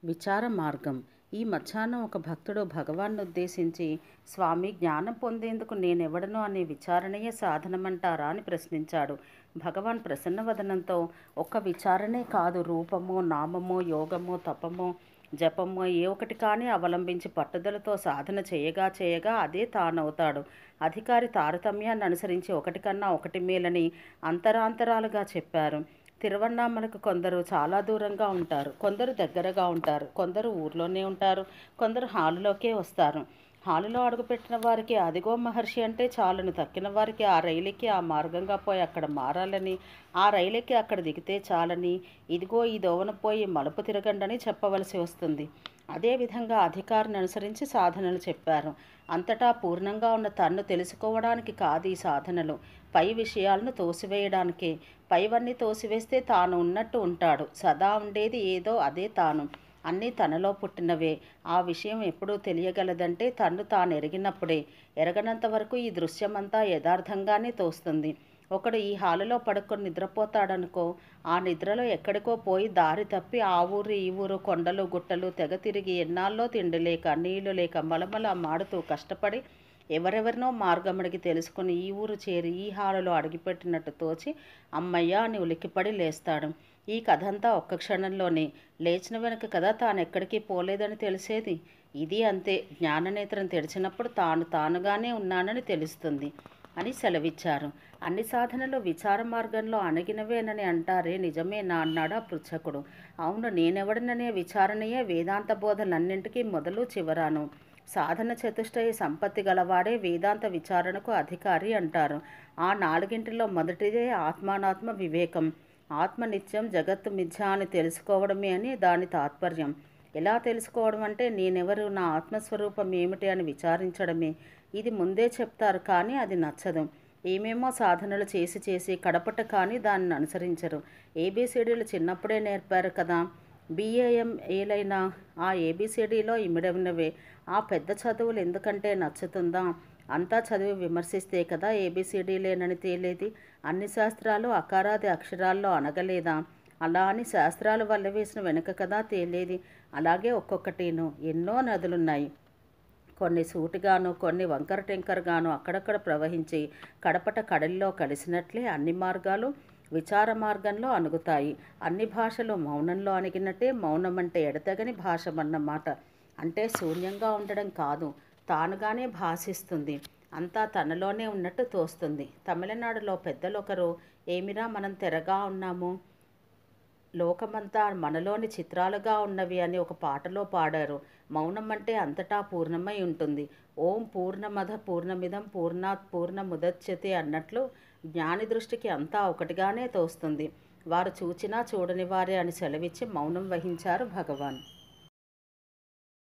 విచార మార్గం. ఈ మధ్యాహ్నం ఒక భక్తుడు భగవాన్ను ఉద్దేశించి, స్వామి, జ్ఞానం పొందేందుకు నేనెవడను అనే విచారణయే సాధనమంటారా అని ప్రశ్నించాడు. భగవాన్ ప్రసన్నవదనంతో, ఒక్క విచారణే కాదు, రూపమో, నామమో, యోగమో, తపమో, జపమో ఏ ఒకటి కానీ అవలంబించి పట్టుదలతో సాధన చేయగా చేయగా అదే తానవుతాడు. అధికారి తారతమ్యాన్ని అనుసరించి ఒకటి కన్నా ఒకటి మేలని అంతరాంతరాలుగా చెప్పారు. తిరువన్నామలకు కొందరు చాలా దూరంగా ఉంటారు, కొందరు దగ్గరగా ఉంటారు, కొందరు ఊర్లోనే ఉంటారు, కొందరు హాలులోకే వస్తారు. హాలులో అడుగుపెట్టిన వారికి అదిగో మహర్షి అంటే చాలును, తక్కిన వారికి ఆ రైలుకి ఆ మార్గంగా పోయి అక్కడ మారాలని, ఆ రైలుకి అక్కడ దిగితే చాలని, ఇదిగో ఈ దోవన పోయి మలుపు తిరగండని చెప్పవలసి వస్తుంది. అదేవిధంగా అధికారిని అనుసరించి సాధనలు చెప్పారు. అంతటా పూర్ణంగా ఉన్న తన్ను తెలుసుకోవడానికి కాదు ఈ సాధనలు, పై విషయాలను తోసివేయడానికే. పైవన్నీ తోసివేస్తే తాను ఉన్నట్టు ఉంటాడు. సదా ఉండేది ఏదో అదే తాను. అన్నీ తనలో పుట్టినవే. ఆ విషయం ఎప్పుడూ తెలియగలదంటే తన్ను తాను ఎరిగినప్పుడే. ఎరగనంత వరకు ఈ దృశ్యమంతా యథార్థంగానే తోస్తుంది. ఒకడు ఈ హాలులో పడుకొని నిద్రపోతాడనుకో, ఆ నిద్రలో ఎక్కడికో పోయి దారి తప్పి ఆ ఊరు ఈ ఊరు, కొండలు గుట్టలు తెగ తిరిగి ఎన్నాళ్ళో తిండి లేక నీళ్లు లేక మలమల మాడుతూ కష్టపడి ఎవరెవరినో మార్గమడిగి తెలుసుకుని ఈ ఊరు చేరి ఈ హాలులో అడిగిపెట్టినట్టు తోచి అమ్మయ్య అని ఉలిక్కిపడి లేస్తాడు. ఈ కథంతా ఒక్క క్షణంలోనే. లేచిన వెనుక కదా తానెక్కడికి పోలేదని తెలిసేది. ఇది అంతే. జ్ఞాననేత్రం తెరిచినప్పుడు తాను తానుగానే ఉన్నానని తెలుస్తుంది అని సెలవిచ్చారు. అన్ని సాధనలు విచార మార్గంలో అణగినవేనని అంటారే, నిజమేనా అన్నాడు ఆ పృచ్ఛకుడు. అవును, నేనెవడననే విచారణయే వేదాంత బోధలన్నింటికీ మొదలు చివరాను. సాధన చతుష్టయ సంపత్తి గలవాడే వేదాంత విచారణకు అధికారి అంటారు. ఆ నాలుగింటిలో మొదటిదే ఆత్మానాత్మ వివేకం. ఆత్మ నిత్యం, జగత్తు మిథ్య అని తెలుసుకోవడమే అని దాని తాత్పర్యం. ఎలా తెలుసుకోవడం అంటే నేనెవరు, నా ఆత్మస్వరూపం ఏమిటి అని విచారించడమే. ఇది ముందే చెప్తారు కానీ అది నచ్చదు. ఏమేమో సాధనలు చేసి చేసి కడపట కానీ దాన్ని అనుసరించరు. ఏబిసిడీలు చిన్నప్పుడే నేర్పారు కదా. బిఏఎం ఏలైనా ఆ ఏబిసిడీలో ఇమిడినవే. ఆ పెద్ద చదువులు ఎందుకంటే నచ్చుతుందా? అంతా చదివి విమర్శిస్తే కదా ఏబిసిడీలేనని తేలేది. అన్ని శాస్త్రాలు అకారాది అక్షరాల్లో అనగలేదా? అలా అని శాస్త్రాలు వల్లవేసిన వెనుక కదా తేలేది. అలాగే ఒక్కొక్కటిను. ఎన్నో నదులున్నాయి. కొన్ని సూటిగాను, కొన్ని వంకర టెంకరగాను అక్కడక్కడ ప్రవహించి కడపట కడలిలో కలిసినట్లే అన్ని మార్గాలు విచార మార్గంలో అణుగుతాయి. అన్ని భాషలు మౌనంలో అణిగినట్టే మౌనం అంటే ఎడతెగని భాషమన్నమాట. అంటే శూన్యంగా ఉండడం కాదు, తానుగానే భాషిస్తుంది. అంతా తనలోనే ఉన్నట్టు తోస్తుంది. తమిళనాడులో పెద్దలొకరు, ఏమిరా మనం తెరగా ఉన్నాము, లోకమంతా మనలోని చిత్రాలుగా ఉన్నవి అని ఒక పాటలో పాడారు. మౌనం అంటే అంతటా పూర్ణమై ఉంటుంది. ఓం పూర్ణమద పూర్ణమిదం పూర్ణాత్ పూర్ణముదచ్యతే అన్నట్లు జ్ఞాని దృష్టికి అంతా ఒకటిగానే తోస్తుంది. వారు చూచినా చూడని వారే అని సెలవిచ్చి మౌనం వహించారు భగవాన్.